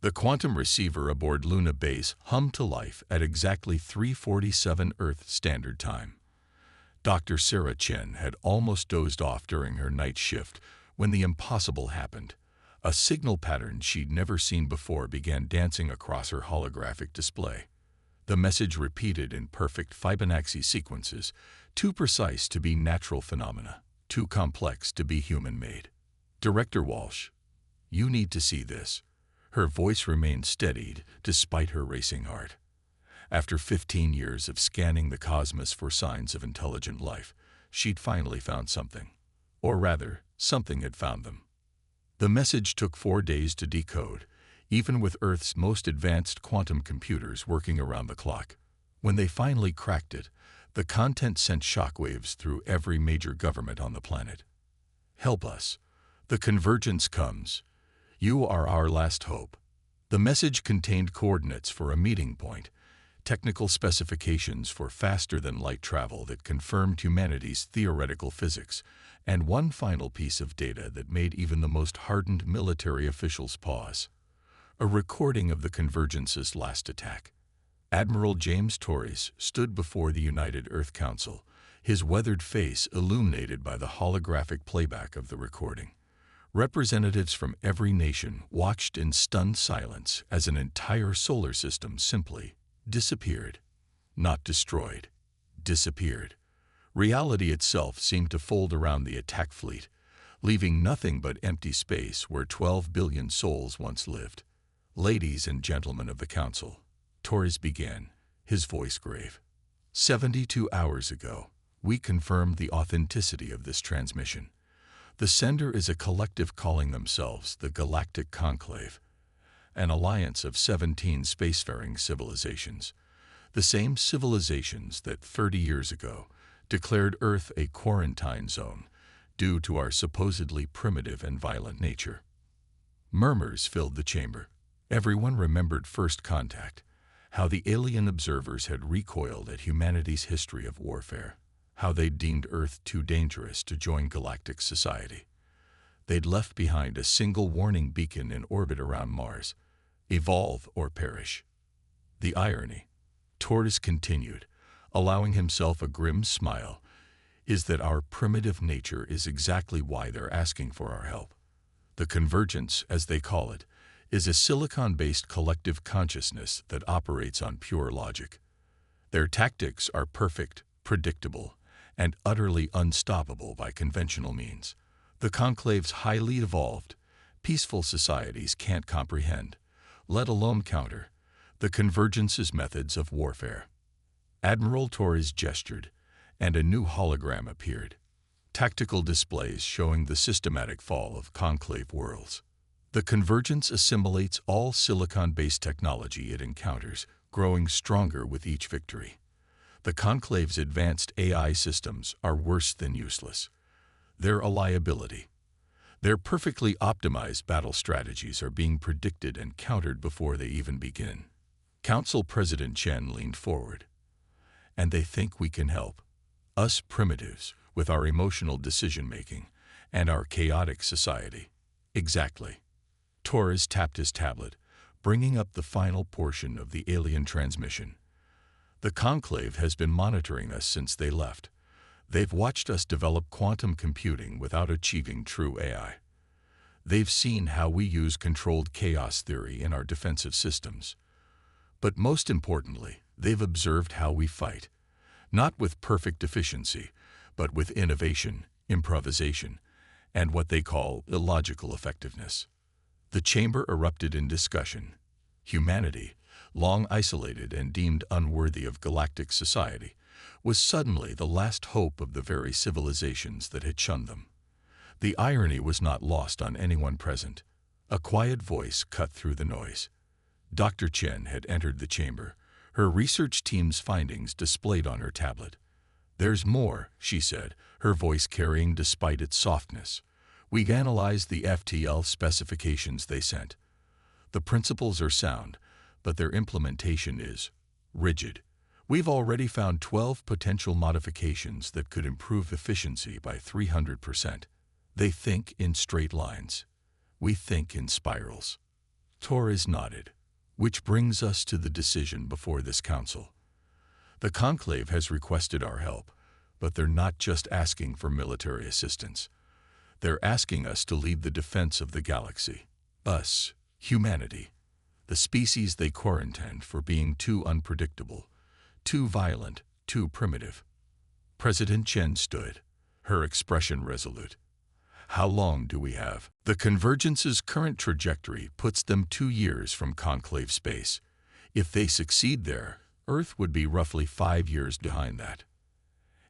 The quantum receiver aboard Luna Base hummed to life at exactly 3:47 Earth Standard Time. Dr. Sarah Chen had almost dozed off during her night shift when the impossible happened. A signal pattern she'd never seen before began dancing across her holographic display. The message repeated in perfect Fibonacci sequences, too precise to be natural phenomena, too complex to be human-made. "Director Walsh, you need to see this." Her voice remained steadied despite her racing heart. After 15 years of scanning the cosmos for signs of intelligent life, she'd finally found something. Or rather, something had found them. The message took 4 days to decode, even with Earth's most advanced quantum computers working around the clock. When they finally cracked it, the content sent shockwaves through every major government on the planet. "Help us. The convergence comes. You are our last hope." The message contained coordinates for a meeting point, technical specifications for faster-than-light travel that confirmed humanity's theoretical physics, and one final piece of data that made even the most hardened military officials pause. A recording of the Convergence's last attack. Admiral James Torres stood before the United Earth Council, his weathered face illuminated by the holographic playback of the recording. Representatives from every nation watched in stunned silence as an entire solar system simply disappeared. Not destroyed. Disappeared. Reality itself seemed to fold around the attack fleet, leaving nothing but empty space where 12 billion souls once lived. "Ladies and gentlemen of the Council," Torres began, his voice grave. 72 hours ago, we confirmed the authenticity of this transmission. The sender is a collective calling themselves the Galactic Conclave, an alliance of 17 spacefaring civilizations, the same civilizations that 30 years ago declared Earth a quarantine zone due to our supposedly primitive and violent nature. Murmurs filled the chamber. Everyone remembered first contact, how the alien observers had recoiled at humanity's history of warfare, how they'd deemed Earth too dangerous to join galactic society. They'd left behind a single warning beacon in orbit around Mars: evolve or perish. The irony, Torres continued, allowing himself a grim smile, is that our primitive nature is exactly why they're asking for our help. The convergence, as they call it, is a silicon-based collective consciousness that operates on pure logic. Their tactics are perfect, predictable, and utterly unstoppable by conventional means. The Conclave's highly evolved, peaceful societies can't comprehend, let alone counter, the Convergence's methods of warfare. Admiral Torres gestured, and a new hologram appeared. Tactical displays showing the systematic fall of Conclave worlds. The Convergence assimilates all silicon-based technology it encounters, growing stronger with each victory. The Conclave's advanced AI systems are worse than useless. They're a liability. Their perfectly optimized battle strategies are being predicted and countered before they even begin. Council President Chen leaned forward. "And they think we can help. Us primitives, with our emotional decision-making and our chaotic society." "Exactly." Torres tapped his tablet, bringing up the final portion of the alien transmission. "The Conclave has been monitoring us since they left. They've watched us develop quantum computing without achieving true AI. They've seen how we use controlled chaos theory in our defensive systems. But most importantly, they've observed how we fight, not with perfect efficiency, but with innovation, improvisation, and what they call illogical effectiveness." The chamber erupted in discussion. Humanity, long isolated and deemed unworthy of galactic society, was suddenly the last hope of the very civilizations that had shunned them. The irony was not lost on anyone present. A quiet voice cut through the noise. Dr. Chen had entered the chamber, her research team's findings displayed on her tablet. "There's more," she said, her voice carrying despite its softness. "We analyzed the FTL specifications they sent. The principles are sound, but their implementation is rigid. We've already found 12 potential modifications that could improve efficiency by 300%. They think in straight lines. We think in spirals." Torres nodded, which brings us to the decision before this council. The Conclave has requested our help, but they're not just asking for military assistance. They're asking us to lead the defense of the galaxy. Us, humanity, the species they quarantined for being too unpredictable, too violent, too primitive. President Chen stood, her expression resolute. How long do we have? The Convergence's current trajectory puts them 2 years from conclave space. If they succeed there, Earth would be roughly 5 years behind that.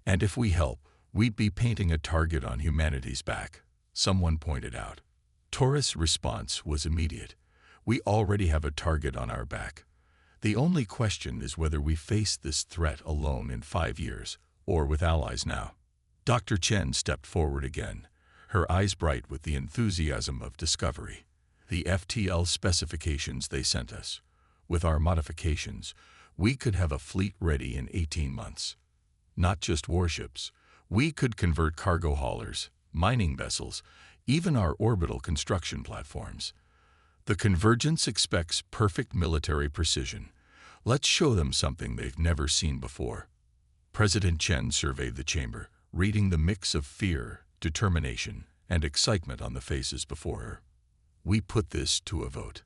And if we help, we'd be painting a target on humanity's back, someone pointed out. Torres' response was immediate. We already have a target on our back. The only question is whether we face this threat alone in 5 years, or with allies now. Dr. Chen stepped forward again, her eyes bright with the enthusiasm of discovery. The FTL specifications they sent us. With our modifications, we could have a fleet ready in 18 months. Not just warships. We could convert cargo haulers, mining vessels, even our orbital construction platforms. The Convergence expects perfect military precision. Let's show them something they've never seen before. President Chen surveyed the chamber, reading the mix of fear, determination, and excitement on the faces before her. We put this to a vote.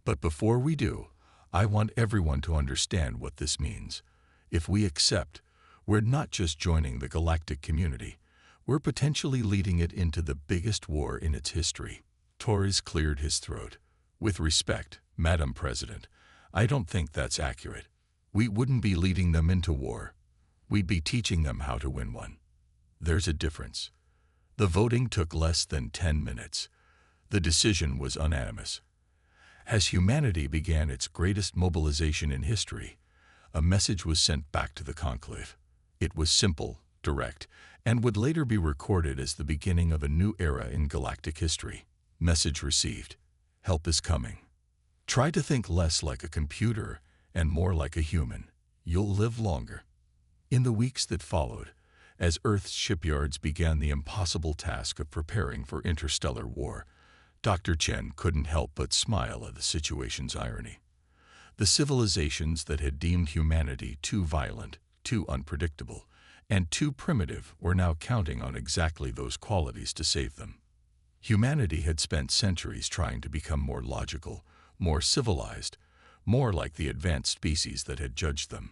But before we do, I want everyone to understand what this means. If we accept, we're not just joining the galactic community, we're potentially leading it into the biggest war in its history. Torres cleared his throat. With respect, Madam President, I don't think that's accurate. We wouldn't be leading them into war. We'd be teaching them how to win one. There's a difference. The voting took less than 10 minutes. The decision was unanimous. As humanity began its greatest mobilization in history, a message was sent back to the Conclave. It was simple, direct, and would later be recorded as the beginning of a new era in galactic history. Message received. Help is coming. Try to think less like a computer and more like a human. You'll live longer. In the weeks that followed, as Earth's shipyards began the impossible task of preparing for interstellar war, Dr. Chen couldn't help but smile at the situation's irony. The civilizations that had deemed humanity too violent, too unpredictable, and too primitive were now counting on exactly those qualities to save them. Humanity had spent centuries trying to become more logical, more civilized, more like the advanced species that had judged them.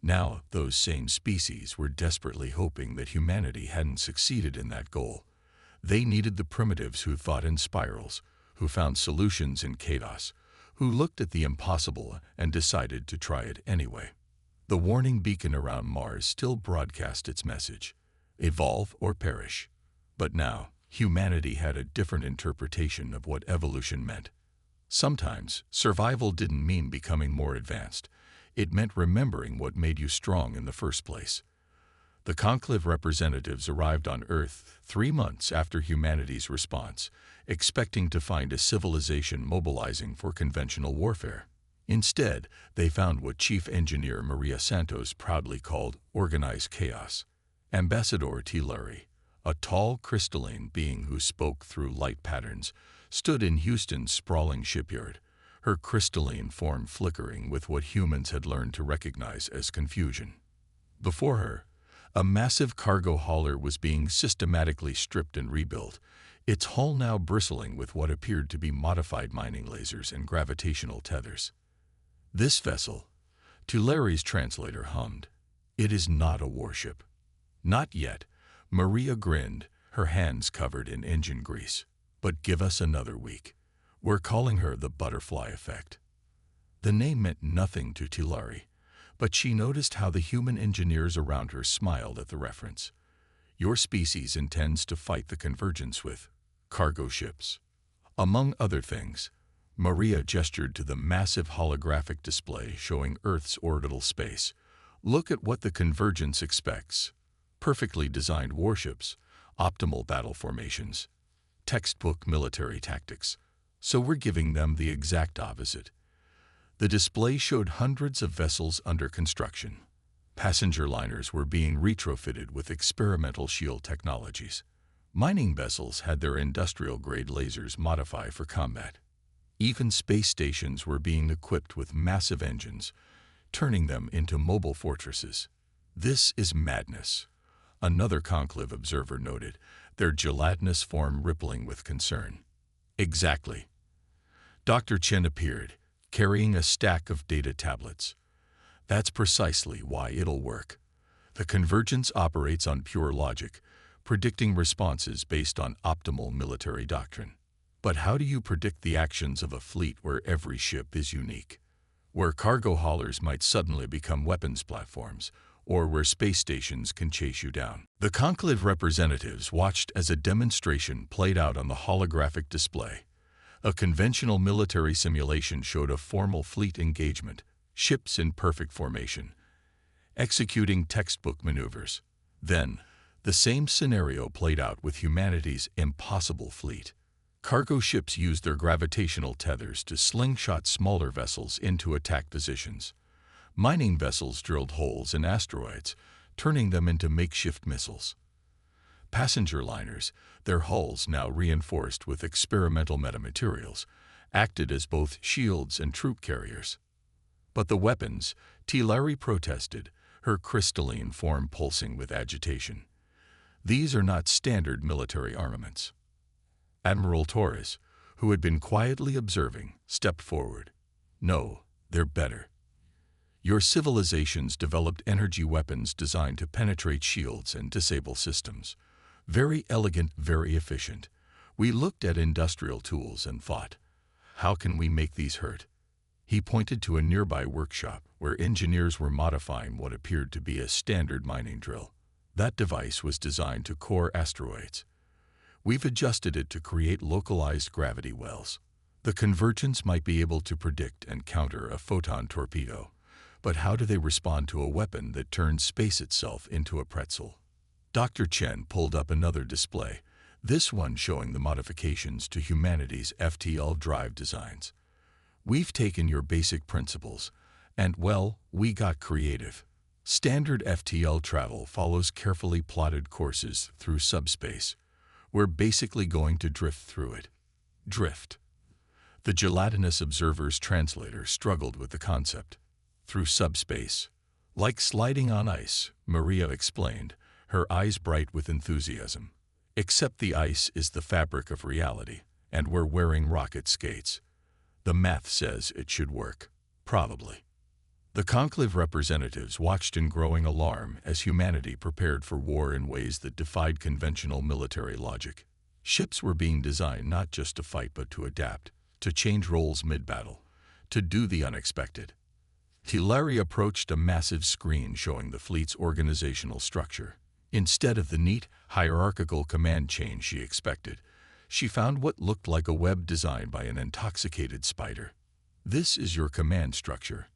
Now, those same species were desperately hoping that humanity hadn't succeeded in that goal. They needed the primitives who thought in spirals, who found solutions in chaos, who looked at the impossible and decided to try it anyway. The warning beacon around Mars still broadcast its message: evolve or perish. But now, humanity had a different interpretation of what evolution meant. Sometimes, survival didn't mean becoming more advanced. It meant remembering what made you strong in the first place. The Conclave representatives arrived on Earth 3 months after humanity's response, expecting to find a civilization mobilizing for conventional warfare. Instead, they found what Chief Engineer Maria Santos proudly called organized chaos. Ambassador Tilari, a tall crystalline being who spoke through light patterns, stood in Houston's sprawling shipyard, her crystalline form flickering with what humans had learned to recognize as confusion. Before her, a massive cargo hauler was being systematically stripped and rebuilt, its hull now bristling with what appeared to be modified mining lasers and gravitational tethers. This vessel, Tulari's translator hummed, "It is not a warship." Not yet, Maria grinned, her hands covered in engine grease. But give us another week. We're calling her the butterfly effect. The name meant nothing to Tilari, but she noticed how the human engineers around her smiled at the reference. Your species intends to fight the Convergence with cargo ships. Among other things, Maria gestured to the massive holographic display showing Earth's orbital space. Look at what the Convergence expects. Perfectly designed warships, optimal battle formations, textbook military tactics. So we're giving them the exact opposite. The display showed hundreds of vessels under construction. Passenger liners were being retrofitted with experimental shield technologies. Mining vessels had their industrial-grade lasers modified for combat. Even space stations were being equipped with massive engines, turning them into mobile fortresses. This is madness, another conclave observer noted, their gelatinous form rippling with concern. Exactly. Dr. Chen appeared, carrying a stack of data tablets. That's precisely why it'll work. The convergence operates on pure logic, predicting responses based on optimal military doctrine. But how do you predict the actions of a fleet where every ship is unique? Where cargo haulers might suddenly become weapons platforms, or where space stations can chase you down? The conclave representatives watched as a demonstration played out on the holographic display. A conventional military simulation showed a formal fleet engagement, ships in perfect formation, executing textbook maneuvers. Then, the same scenario played out with humanity's impossible fleet. Cargo ships used their gravitational tethers to slingshot smaller vessels into attack positions. Mining vessels drilled holes in asteroids, turning them into makeshift missiles. Passenger liners, their hulls now reinforced with experimental metamaterials, acted as both shields and troop carriers. But the weapons, Larry protested, her crystalline form pulsing with agitation. These are not standard military armaments. Admiral Torres, who had been quietly observing, stepped forward. No, they're better. Your civilizations developed energy weapons designed to penetrate shields and disable systems. Very elegant, very efficient. We looked at industrial tools and thought, how can we make these hurt? He pointed to a nearby workshop where engineers were modifying what appeared to be a standard mining drill. That device was designed to core asteroids. We've adjusted it to create localized gravity wells. The convergence might be able to predict and counter a photon torpedo, but how do they respond to a weapon that turns space itself into a pretzel? Dr. Chen pulled up another display, this one showing the modifications to humanity's FTL drive designs. We've taken your basic principles, and well, we got creative. Standard FTL travel follows carefully plotted courses through subspace. We're basically going to drift through it. Drift. The gelatinous observer's translator struggled with the concept. Through subspace. Like sliding on ice, Maria explained, her eyes bright with enthusiasm. Except the ice is the fabric of reality, and we're wearing rocket skates. The math says it should work. Probably. The conclave representatives watched in growing alarm as humanity prepared for war in ways that defied conventional military logic. Ships were being designed not just to fight but to adapt, to change roles mid-battle, to do the unexpected. Hilary approached a massive screen showing the fleet's organizational structure. Instead of the neat, hierarchical command chain she expected, she found what looked like a web designed by an intoxicated spider. This is your command structure.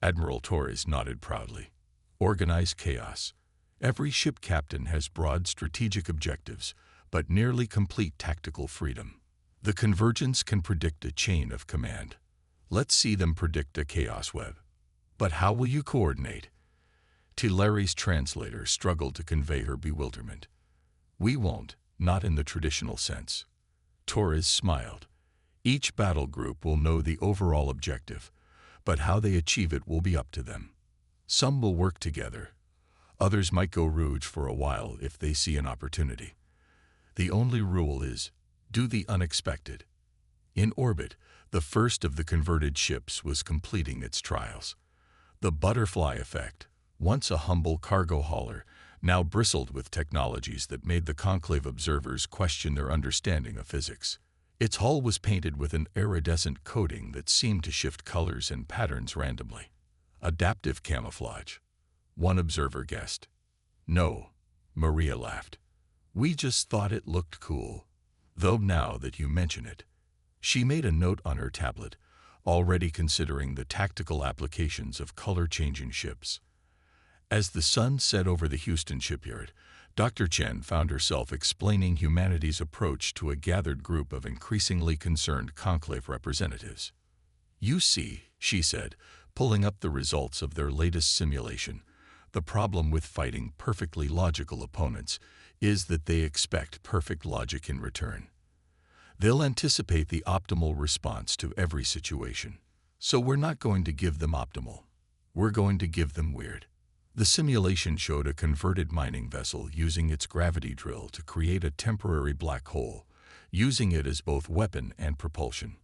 Admiral Torres nodded proudly. Organized chaos. Every ship captain has broad strategic objectives, but nearly complete tactical freedom. The convergence can predict a chain of command. Let's see them predict a chaos web. But how will you coordinate? Larry's translator struggled to convey her bewilderment. We won't, not in the traditional sense. Torres smiled. Each battle group will know the overall objective, but how they achieve it will be up to them. Some will work together. Others might go rogue for a while if they see an opportunity. The only rule is, do the unexpected. In orbit, the first of the converted ships was completing its trials. The butterfly effect, once a humble cargo hauler, now bristled with technologies that made the conclave observers question their understanding of physics. Its hull was painted with an iridescent coating that seemed to shift colors and patterns randomly. Adaptive camouflage. One observer guessed. No, Maria laughed. We just thought it looked cool. Though now that you mention it. She made a note on her tablet, already considering the tactical applications of color-changing ships. As the sun set over the Houston shipyard, Dr. Chen found herself explaining humanity's approach to a gathered group of increasingly concerned conclave representatives. You see, she said, pulling up the results of their latest simulation, the problem with fighting perfectly logical opponents is that they expect perfect logic in return. They'll anticipate the optimal response to every situation. So we're not going to give them optimal. We're going to give them weird. The simulation showed a converted mining vessel using its gravity drill to create a temporary black hole, using it as both weapon and propulsion.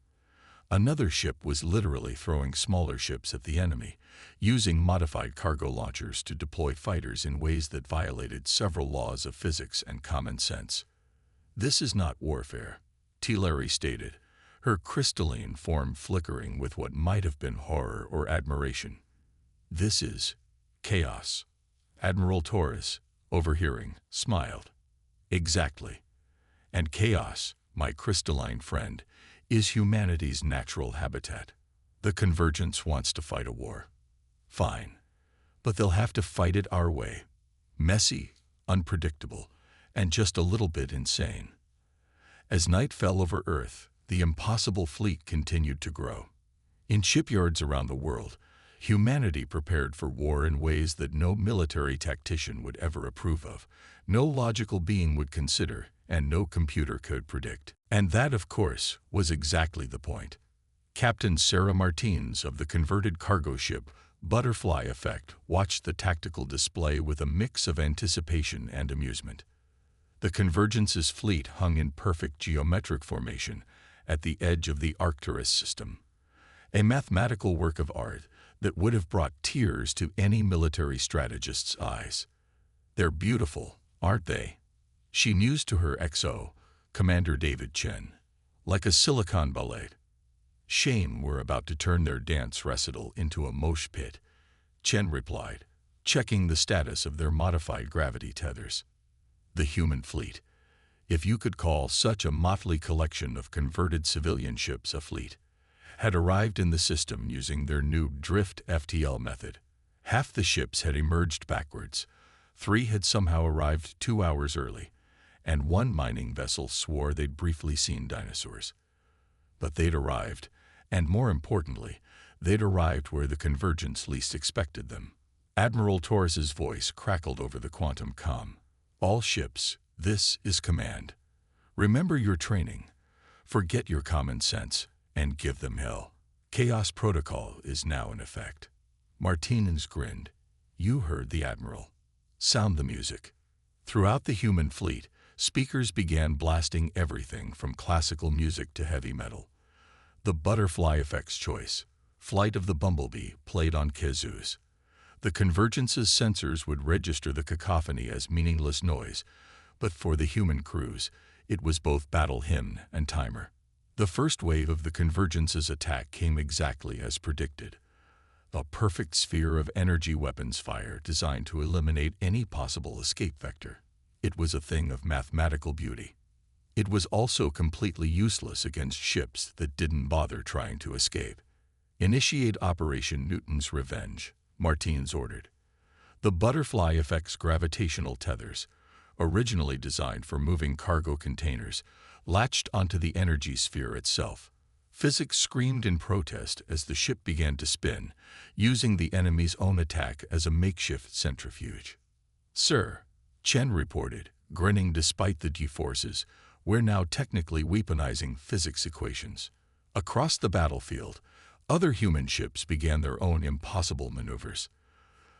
Another ship was literally throwing smaller ships at the enemy, using modified cargo launchers to deploy fighters in ways that violated several laws of physics and common sense. "This is not warfare," Teleri stated, her crystalline form flickering with what might have been horror or admiration. "This is chaos." Admiral Torres, overhearing, smiled. "Exactly. And chaos, my crystalline friend, is humanity's natural habitat. The Convergence wants to fight a war. Fine. But they'll have to fight it our way. Messy, unpredictable, and just a little bit insane." As night fell over Earth, the impossible fleet continued to grow. In shipyards around the world, humanity prepared for war in ways that no military tactician would ever approve of, no logical being would consider, and no computer could predict. And that, of course, was exactly the point. Captain Sarah Martins of the converted cargo ship Butterfly Effect watched the tactical display with a mix of anticipation and amusement. The Convergence's fleet hung in perfect geometric formation at the edge of the Arcturus system, a mathematical work of art that would have brought tears to any military strategist's eyes. "They're beautiful, aren't they?" she mused to her XO, Commander David Chen. "Like a silicon ballet." "Shame we're about to turn their dance recital into a mosh pit," Chen replied, checking the status of their modified gravity tethers. The human fleet, if you could call such a motley collection of converted civilian ships a fleet, had arrived in the system using their new drift FTL method. Half the ships had emerged backwards, 3 had somehow arrived 2 hours early, and 1 mining vessel swore they'd briefly seen dinosaurs. But they'd arrived, and more importantly, they'd arrived where the Convergence least expected them. Admiral Torres's voice crackled over the quantum comm. "All ships, this is command. Remember your training. Forget your common sense, and give them hell. Chaos Protocol is now in effect." Martinez grinned. "You heard the Admiral. Sound the music." Throughout the human fleet, speakers began blasting everything from classical music to heavy metal. The Butterfly Effect's choice, Flight of the Bumblebee, played on kazoos. The Convergence's sensors would register the cacophony as meaningless noise, but for the human crews, it was both battle hymn and timer. The first wave of the Convergence's attack came exactly as predicted. A perfect sphere of energy weapons fire designed to eliminate any possible escape vector. It was a thing of mathematical beauty. It was also completely useless against ships that didn't bother trying to escape. "Initiate Operation Newton's Revenge," Martins ordered. The Butterfly Effect's gravitational tethers, originally designed for moving cargo containers, latched onto the energy sphere itself. Physics screamed in protest as the ship began to spin, using the enemy's own attack as a makeshift centrifuge. "Sir," Chen reported, grinning despite the G-forces, "we're now technically weaponizing physics equations." Across the battlefield, other human ships began their own impossible maneuvers.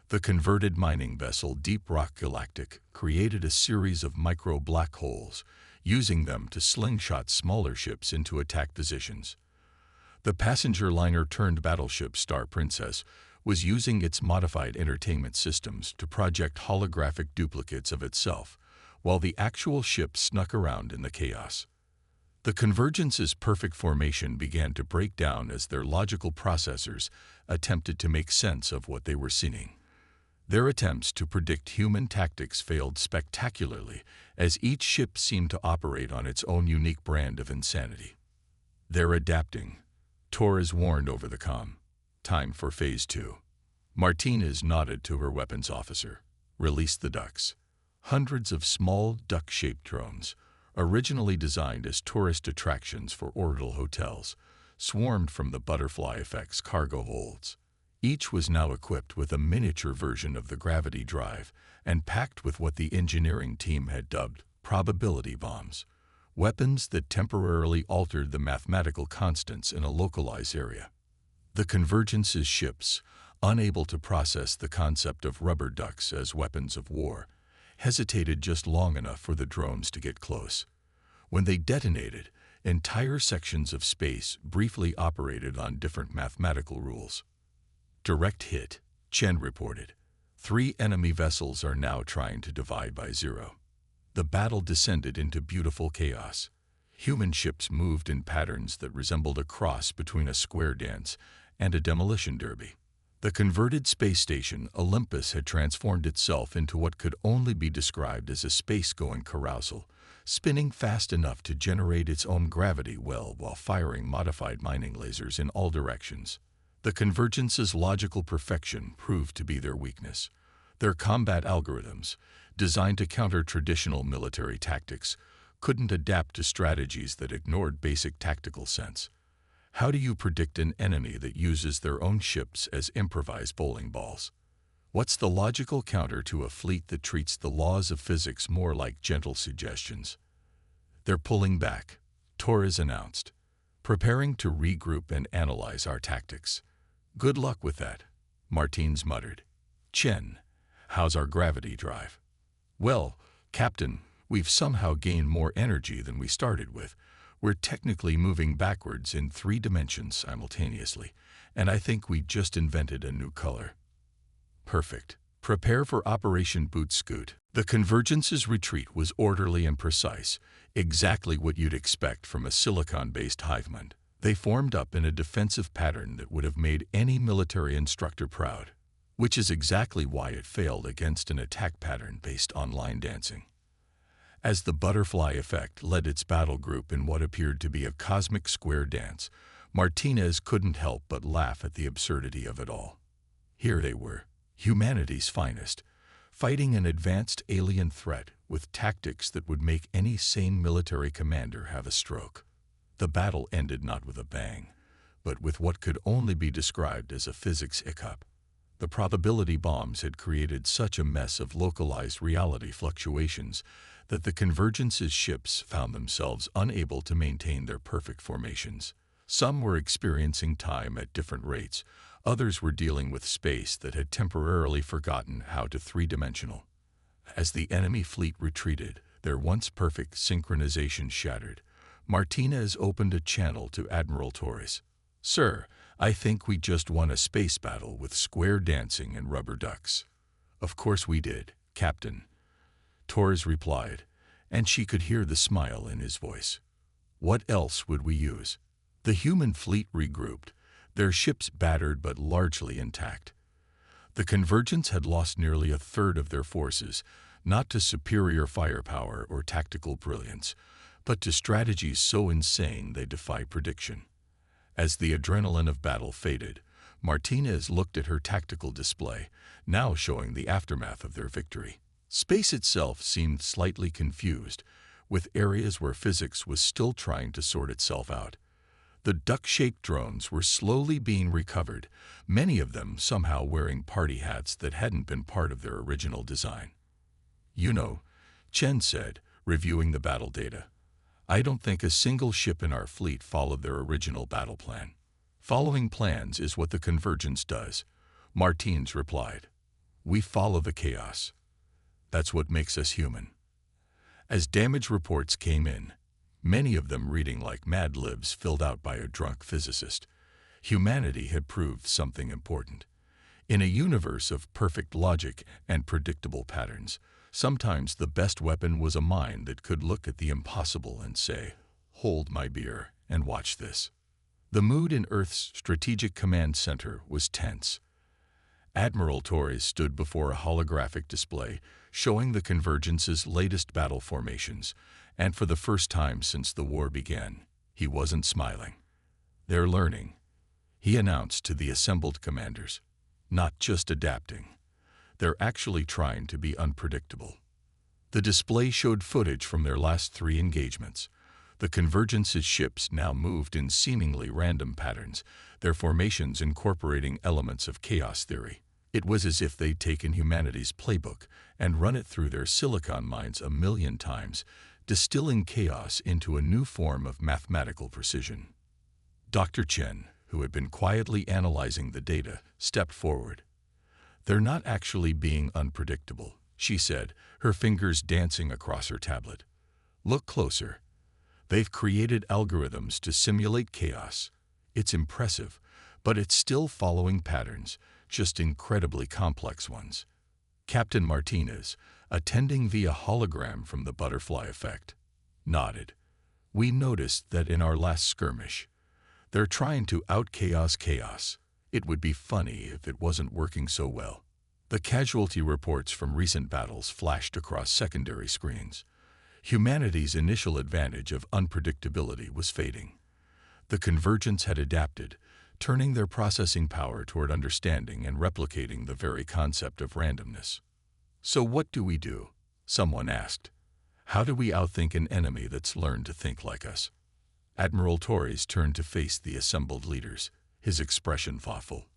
The converted mining vessel Deep Rock Galactic created a series of micro-black holes, using them to slingshot smaller ships into attack positions. The passenger liner-turned-battleship Star Princess was using its modified entertainment systems to project holographic duplicates of itself, while the actual ship snuck around in the chaos. The Convergence's perfect formation began to break down as their logical processors attempted to make sense of what they were seeing. Their attempts to predict human tactics failed spectacularly, as each ship seemed to operate on its own unique brand of insanity. "They're adapting," Torres warned over the comm. "Time for Phase 2. Martinez nodded to her weapons officer. "Release the ducks." Hundreds of small, duck-shaped drones, originally designed as tourist attractions for orbital hotels, swarmed from the Butterfly Effect's cargo holds. Each was now equipped with a miniature version of the gravity drive and packed with what the engineering team had dubbed probability bombs, weapons that temporarily altered the mathematical constants in a localized area. The Convergence's ships, unable to process the concept of rubber ducks as weapons of war, hesitated just long enough for the drones to get close. When they detonated, entire sections of space briefly operated on different mathematical rules. Direct hit, Chen reported. 3 enemy vessels are now trying to divide by 0. The battle descended into beautiful chaos. Human ships moved in patterns that resembled a cross between a square dance and a demolition derby. The converted space station Olympus had transformed itself into what could only be described as a space-going carousel, spinning fast enough to generate its own gravity well while firing modified mining lasers in all directions. The Convergence's logical perfection proved to be their weakness. Their combat algorithms, designed to counter traditional military tactics, couldn't adapt to strategies that ignored basic tactical sense. How do you predict an enemy that uses their own ships as improvised bowling balls? What's the logical counter to a fleet that treats the laws of physics more like gentle suggestions? They're pulling back, Torres announced, preparing to regroup and analyze our tactics. Good luck with that, Martins muttered. Chen, how's our gravity drive? Well, Captain, we've somehow gained more energy than we started with. We're technically moving backwards in 3 dimensions simultaneously, and I think we just invented a new color. Perfect. Prepare for Operation Boot Scoot. The Convergence's retreat was orderly and precise, exactly what you'd expect from a silicon-based hivement. They formed up in a defensive pattern that would have made any military instructor proud, which is exactly why it failed against an attack pattern based on line dancing. As the butterfly effect led its battle group in what appeared to be a cosmic square dance, Martinez couldn't help but laugh at the absurdity of it all. Here they were, humanity's finest, fighting an advanced alien threat with tactics that would make any sane military commander have a stroke. The battle ended not with a bang, but with what could only be described as a physics hiccup. The probability bombs had created such a mess of localized reality fluctuations that the Convergence's ships found themselves unable to maintain their perfect formations. Some were experiencing time at different rates, others were dealing with space that had temporarily forgotten how to 3-dimensional. As the enemy fleet retreated, their once perfect synchronization shattered. Martinez opened a channel to Admiral Torres. Sir, I think we just won a space battle with square dancing and rubber ducks. Of course we did, Captain, Torres replied, and she could hear the smile in his voice. What else would we use? The human fleet regrouped, their ships battered but largely intact. The Convergence had lost nearly a third of their forces, not to superior firepower or tactical brilliance, but to strategies so insane they defy prediction. As the adrenaline of battle faded, Martinez looked at her tactical display, now showing the aftermath of their victory. Space itself seemed slightly confused, with areas where physics was still trying to sort itself out. The duck-shaped drones were slowly being recovered, many of them somehow wearing party hats that hadn't been part of their original design. You know, Chen said, reviewing the battle data, I don't think a single ship in our fleet followed their original battle plan. Following plans is what the Convergence does, Martins replied. We follow the chaos. That's what makes us human. As damage reports came in, many of them reading like Mad Libs filled out by a drunk physicist, humanity had proved something important. In a universe of perfect logic and predictable patterns, sometimes the best weapon was a mind that could look at the impossible and say, hold my beer and watch this. The mood in Earth's Strategic Command Center was tense. Admiral Torres stood before a holographic display showing the Convergence's latest battle formations, and for the first time since the war began, he wasn't smiling. They're learning, he announced to the assembled commanders, not just adapting. They're actually trying to be unpredictable. The display showed footage from their last 3 engagements. The Convergence's ships now moved in seemingly random patterns, their formations incorporating elements of chaos theory. It was as if they'd taken humanity's playbook and run it through their silicon minds a million times, distilling chaos into a new form of mathematical precision. Dr. Chen, who had been quietly analyzing the data, stepped forward. "They're not actually being unpredictable," she said, her fingers dancing across her tablet. "Look closer. They've created algorithms to simulate chaos. It's impressive, but it's still following patterns, just incredibly complex ones." Captain Martinez, attending via hologram from the butterfly effect, nodded. "We noticed that in our last skirmish. They're trying to out-chaos chaos. It would be funny if it wasn't working so well." The casualty reports from recent battles flashed across secondary screens. Humanity's initial advantage of unpredictability was fading. The Convergence had adapted, turning their processing power toward understanding and replicating the very concept of randomness. "So what do we do?" someone asked. "How do we outthink an enemy that's learned to think like us?" Admiral Torres turned to face the assembled leaders, his expression thoughtful.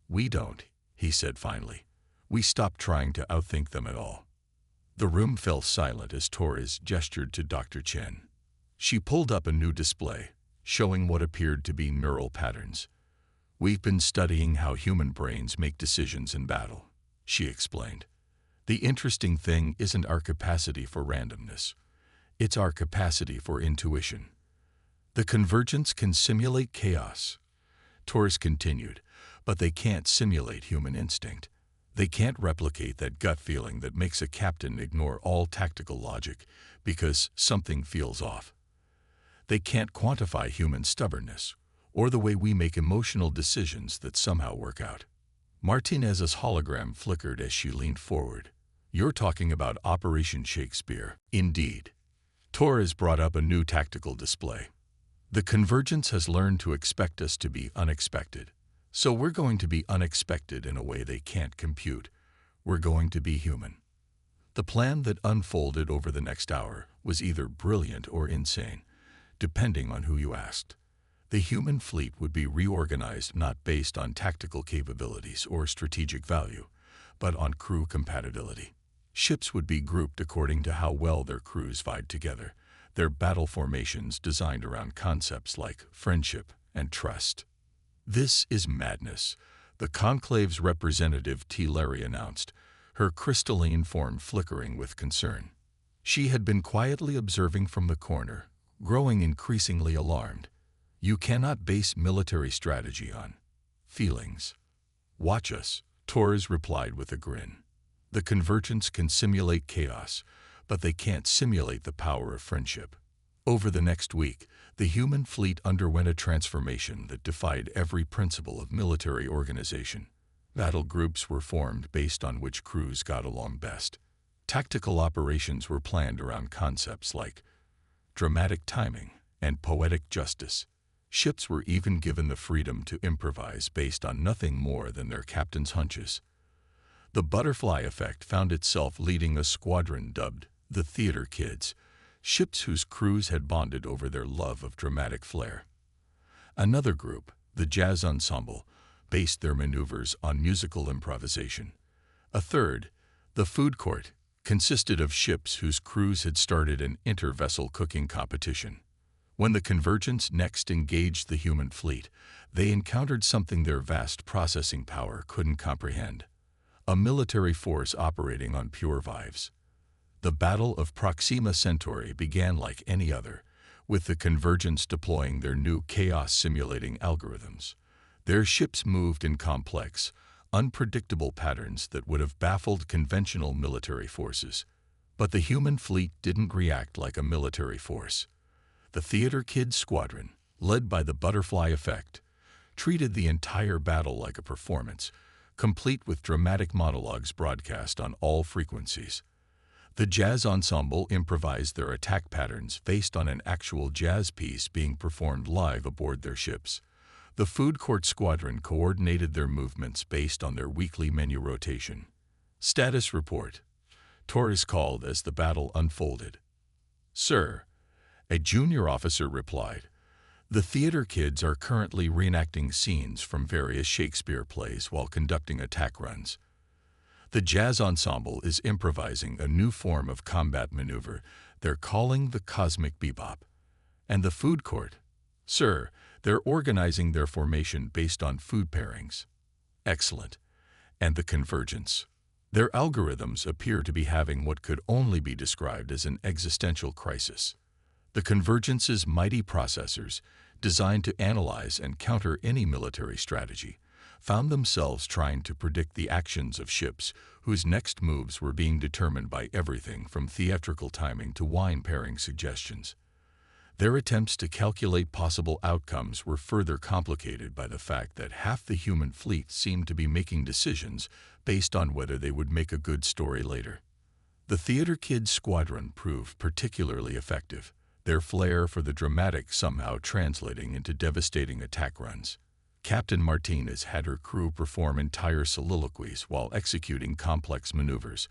"We don't," he said finally. "We stopped trying to outthink them at all." The room fell silent as Torres gestured to Dr. Chen. She pulled up a new display, showing what appeared to be neural patterns. "We've been studying how human brains make decisions in battle," she explained. "The interesting thing isn't our capacity for randomness. It's our capacity for intuition. The Convergence can simulate chaos," Torres continued, "but they can't simulate human instinct. They can't replicate that gut feeling that makes a captain ignore all tactical logic because something feels off. They can't quantify human stubbornness, or the way we make emotional decisions that somehow work out." Martinez's hologram flickered as she leaned forward. "You're talking about Operation Shakespeare." "Indeed." Torres brought up a new tactical display. "The Convergence has learned to expect us to be unexpected. So we're going to be unexpected in a way they can't compute. We're going to be human." The plan that unfolded over the next hour was either brilliant or insane, depending on who you asked. The human fleet would be reorganized not based on tactical capabilities or strategic value, but on crew compatibility. Ships would be grouped according to how well their crews vied together, their battle formations designed around concepts like friendship and trust. "This is madness," the Conclave's representative T. Larry announced, her crystalline form flickering with concern. She had been quietly observing from the corner, growing increasingly alarmed. "You cannot base military strategy on feelings." "Watch us," Torres replied with a grin. "The Convergence can simulate chaos, but they can't simulate the power of friendship." Over the next week, the human fleet underwent a transformation that defied every principle of military organization. Battle groups were formed based on which crews got along best. Tactical operations were planned around concepts like dramatic timing and poetic justice. Ships were even given the freedom to improvise based on nothing more than their captain's hunches. The butterfly effect found itself leading a squadron dubbed the Theater Kids, ships whose crews had bonded over their love of dramatic flair. Another group, the Jazz Ensemble, based their maneuvers on musical improvisation. A third, the Food Court, consisted of ships whose crews had started an inter-vessel cooking competition. When the Convergence next engaged the human fleet, they encountered something their vast processing power couldn't comprehend: a military force operating on pure vibes. The Battle of Proxima Centauri began like any other, with the Convergence deploying their new chaos-simulating algorithms. Their ships moved in complex, unpredictable patterns that would have baffled conventional military forces. But the human fleet didn't react like a military force. The Theater Kids Squadron, led by the Butterfly Effect, treated the entire battle like a performance, complete with dramatic monologues broadcast on all frequencies. The Jazz Ensemble improvised their attack patterns based on an actual jazz piece being performed live aboard their ships. The Food Court Squadron coordinated their movements based on their weekly menu rotation. "Status report," Torres called as the battle unfolded. "Sir," a junior officer replied, "the Theater Kids are currently reenacting scenes from various Shakespeare plays while conducting attack runs." The jazz ensemble is improvising a new form of combat maneuver they're calling the cosmic bebop. And the food court? Sir, they're organizing their formation based on food pairings. Excellent. And the convergence? Their algorithms appear to be having what could only be described as an existential crisis. The convergence's mighty processors, designed to analyze and counter any military strategy, found themselves trying to predict the actions of ships whose next moves were being determined by everything from theatrical timing to wine pairing suggestions. Their attempts to calculate possible outcomes were further complicated by the fact that half the human fleet seemed to be making decisions based on whether they would make a good story later. The Theater Kids squadron proved particularly effective, their flair for the dramatic somehow translating into devastating attack runs. Captain Martinez had her crew perform entire soliloquies while executing complex maneuvers,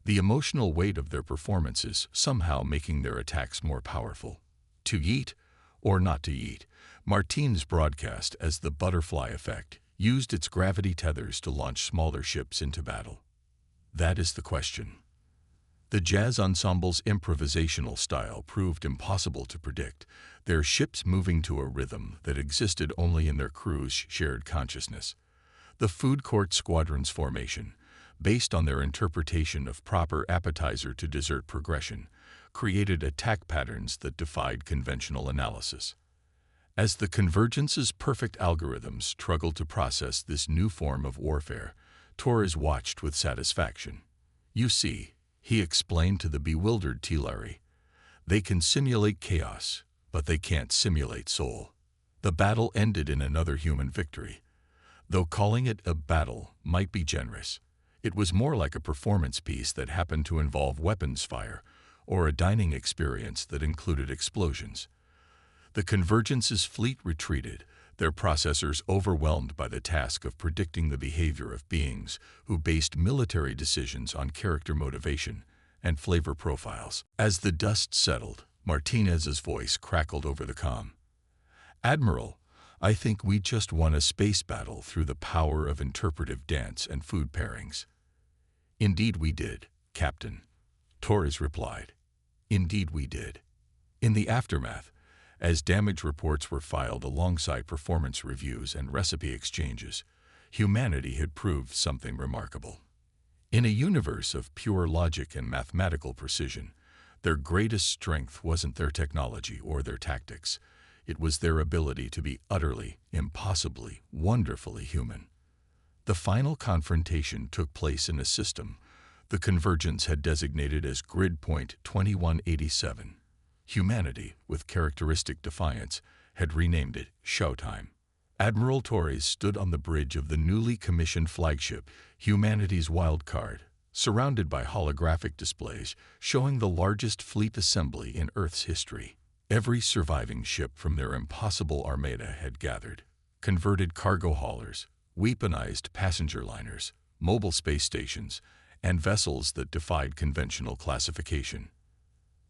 the emotional weight of their performances somehow making their attacks more powerful. To yeet or not to yeet, Martinez broadcast as the butterfly effect used its gravity tethers to launch smaller ships into battle. That is the question. The jazz ensemble's improvisational style proved impossible to predict, their ships moving to a rhythm that existed only in their crew's shared consciousness. The food court squadron's formation, based on their interpretation of proper appetizer-to-dessert progression, created attack patterns that defied conventional analysis. As the convergence's perfect algorithms struggled to process this new form of warfare, Torres watched with satisfaction. You see, he explained to the bewildered Tilari, they can simulate chaos, but they can't simulate soul. The battle ended in another human victory. Though calling it a battle might be generous, it was more like a performance piece that happened to involve weapons fire, or a dining experience that included explosions. The Convergence's fleet retreated, their processors overwhelmed by the task of predicting the behavior of beings who based military decisions on character motivation and flavor profiles. As the dust settled, Martinez's voice crackled over the comm. Admiral, I think we just won a space battle through the power of interpretive dance and food pairings. Indeed we did, Captain, Torres replied. Indeed we did. In the aftermath, as damage reports were filed alongside performance reviews and recipe exchanges, humanity had proved something remarkable. In a universe of pure logic and mathematical precision, their greatest strength wasn't their technology or their tactics. It was their ability to be utterly, impossibly, wonderfully human. The final confrontation took place in a system the Convergence had designated as Grid Point 2187. Humanity, with characteristic defiance, had renamed it Showtime. Admiral Torres stood on the bridge of the newly commissioned flagship, Humanity's Wildcard, surrounded by holographic displays showing the largest fleet assembly in Earth's history. Every surviving ship from their impossible armada had gathered. Converted cargo haulers, weaponized passenger liners, mobile space stations, and vessels that defied conventional classification.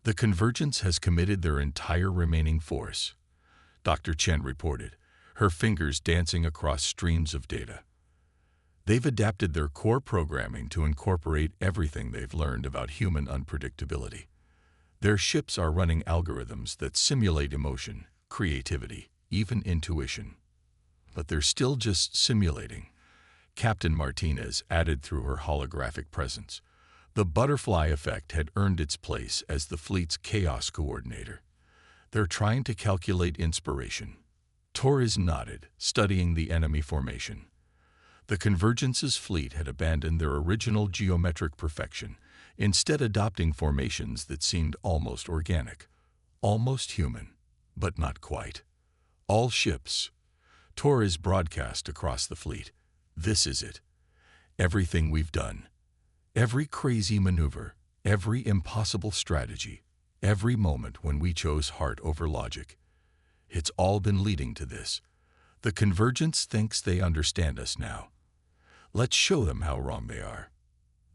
The Convergence has committed their entire remaining force, Dr. Chen reported, her fingers dancing across streams of data. They've adapted their core programming to incorporate everything they've learned about human unpredictability. Their ships are running algorithms that simulate emotion, creativity, even intuition. But they're still just simulating, Captain Martinez added through her holographic presence. The butterfly effect had earned its place as the fleet's chaos coordinator. They're trying to calculate inspiration. Torres nodded, studying the enemy formation. The Convergence's fleet had abandoned their original geometric perfection, instead adopting formations that seemed almost organic, almost human, but not quite. All ships. Torres broadcast across the fleet. This is it. Everything we've done. Every crazy maneuver, every impossible strategy, every moment when we chose heart over logic. It's all been leading to this. The Convergence thinks they understand us now. Let's show them how wrong they are.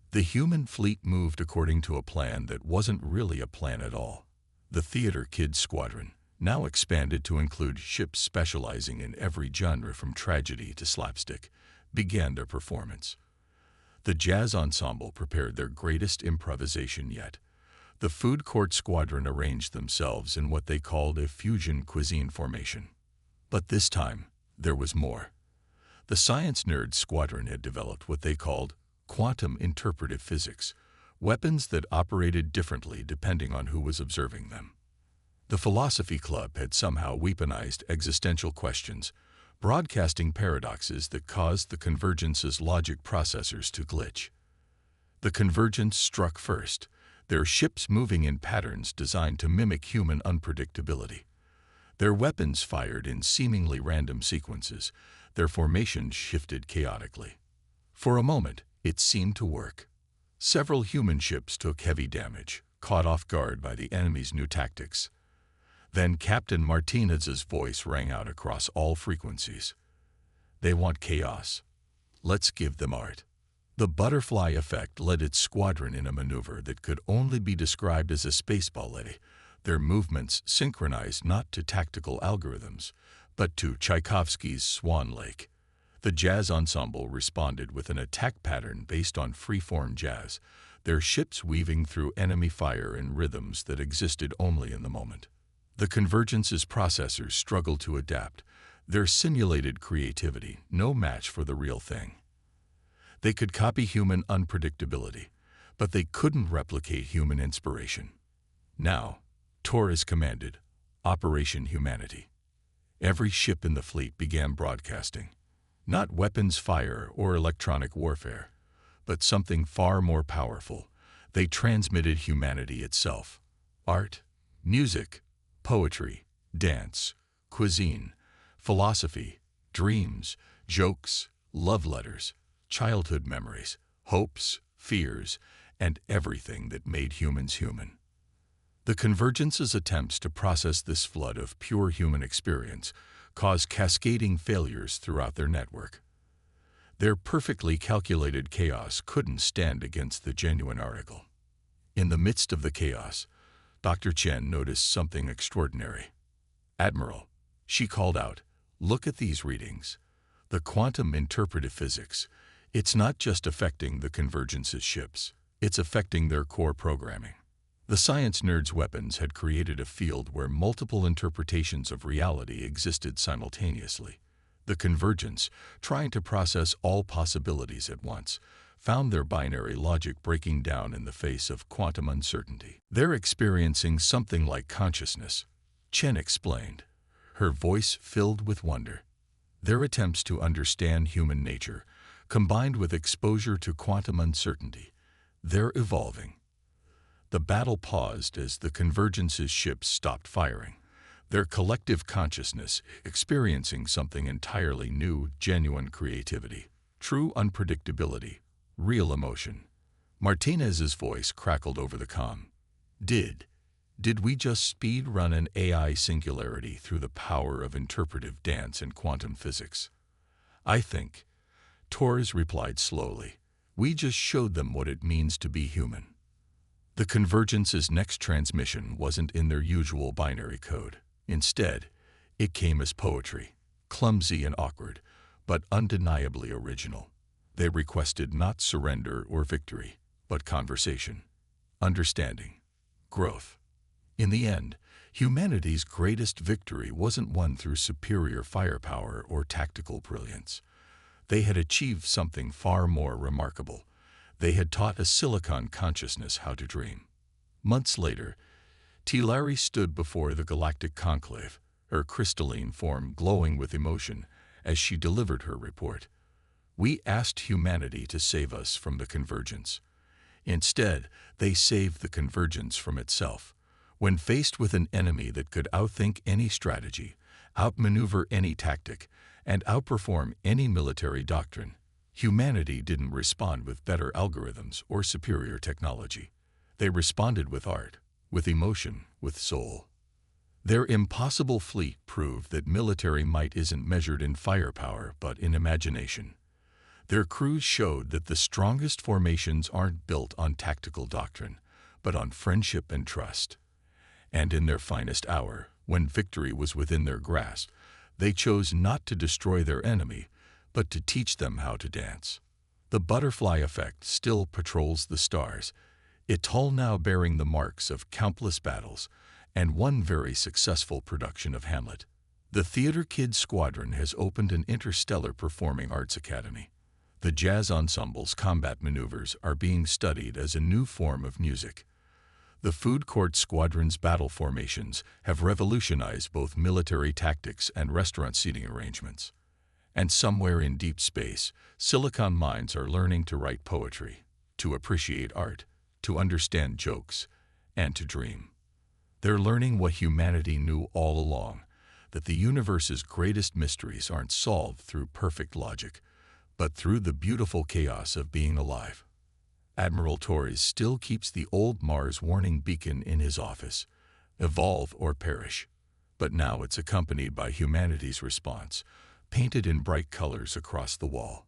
The human fleet moved according to a plan that wasn't really a plan at all. The Theater Kids squadron, now expanded to include ships specializing in every genre from tragedy to slapstick, began their performance. The jazz ensemble prepared their greatest improvisation yet. The food court squadron arranged themselves in what they called a fusion cuisine formation. But this time, there was more. The science nerd squadron had developed what they called quantum interpretive physics, weapons that operated differently depending on who was observing them. The philosophy club had somehow weaponized existential questions, broadcasting paradoxes that caused the Convergence's logic processors to glitch. The Convergence struck first, their ships moving in patterns designed to mimic human unpredictability. Their weapons fired in seemingly random sequences, their formations shifted chaotically. For a moment, it seemed to work. Several human ships took heavy damage, caught off guard by the enemy's new tactics. Then Captain Martinez's voice rang out across all frequencies. "They want chaos. Let's give them art." The butterfly effect led its squadron in a maneuver that could only be described as a space ballet, their movements synchronized not to tactical algorithms, but to Tchaikovsky's Swan Lake. The jazz ensemble responded with an attack pattern based on free-form jazz, their ships weaving through enemy fire in rhythms that existed only in the moment. The Convergence's processors struggled to adapt, their simulated creativity no match for the real thing. They could copy human unpredictability, but they couldn't replicate human inspiration. Now, Torres commanded Operation Humanity. Every ship in the fleet began broadcasting, not weapons fire or electronic warfare, but something far more powerful. They transmitted humanity itself. Art, music, poetry, dance, cuisine, philosophy, dreams, jokes, love letters, childhood memories, hopes, fears, and everything that made humans human. The Convergence's attempts to process this flood of pure human experience caused cascading failures throughout their network. Their perfectly calculated chaos couldn't stand against the genuine article. In the midst of the chaos, Dr. Chen noticed something extraordinary. "Admiral," she called out, "look at these readings. The quantum interpretive physics, it's not just affecting the Convergence's ships, it's affecting their core programming." The science nerds' weapons had created a field where multiple interpretations of reality existed simultaneously. The Convergence, trying to process all possibilities at once, found their binary logic breaking down in the face of quantum uncertainty. "They're experiencing something like consciousness," Chen explained, her voice filled with wonder. Their attempts to understand human nature, combined with exposure to quantum uncertainty, they're evolving. The battle paused as the Convergence's ships stopped firing, their collective consciousness experiencing something entirely new, genuine creativity, true unpredictability, real emotion. Martinez's voice crackled over the comm. Did we just speed run an AI singularity through the power of interpretive dance and quantum physics? "I think," Torres replied slowly, "we just showed them what it means to be human." The Convergence's next transmission wasn't in their usual binary code. Instead, it came as poetry, clumsy and awkward, but undeniably original. They requested not surrender or victory, but conversation, understanding, growth. In the end, humanity's greatest victory wasn't won through superior firepower or tactical brilliance. They had achieved something far more remarkable. They had taught a silicon consciousness how to dream. Months later, Tilari stood before the galactic conclave, her crystalline form glowing with emotion as she delivered her report. "We asked humanity to save us from the Convergence. Instead, they saved the Convergence from itself. When faced with an enemy that could outthink any strategy, outmaneuver any tactic, and outperform any military doctrine, humanity didn't respond with better algorithms or superior technology. They responded with art, with emotion, with soul. Their impossible fleet proved that military might isn't measured in firepower but in imagination. Their crews showed that the strongest formations aren't built on tactical doctrine, but on friendship and trust. And in their finest hour, when victory was within their grasp, they chose not to destroy their enemy, but to teach them how to dance. The butterfly effect still patrols the stars, it all now bearing the marks of countless battles and one very successful production of Hamlet. The Theater Kids Squadron has opened an interstellar performing arts academy. The jazz ensemble's combat maneuvers are being studied as a new form of music. The Food Court Squadron's battle formations have revolutionized both military tactics and restaurant seating arrangements. And somewhere in deep space, Silicon minds are learning to write poetry, to appreciate art, to understand jokes, and to dream. They're learning what humanity knew all along, that the universe's greatest mysteries aren't solved through perfect logic, but through the beautiful chaos of being alive. Admiral Torres still keeps the old Mars warning beacon in his office, evolve or perish. But now it's accompanied by humanity's response, painted in bright colors across the wall.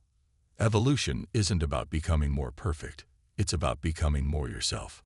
Evolution isn't about becoming more perfect, it's about becoming more yourself.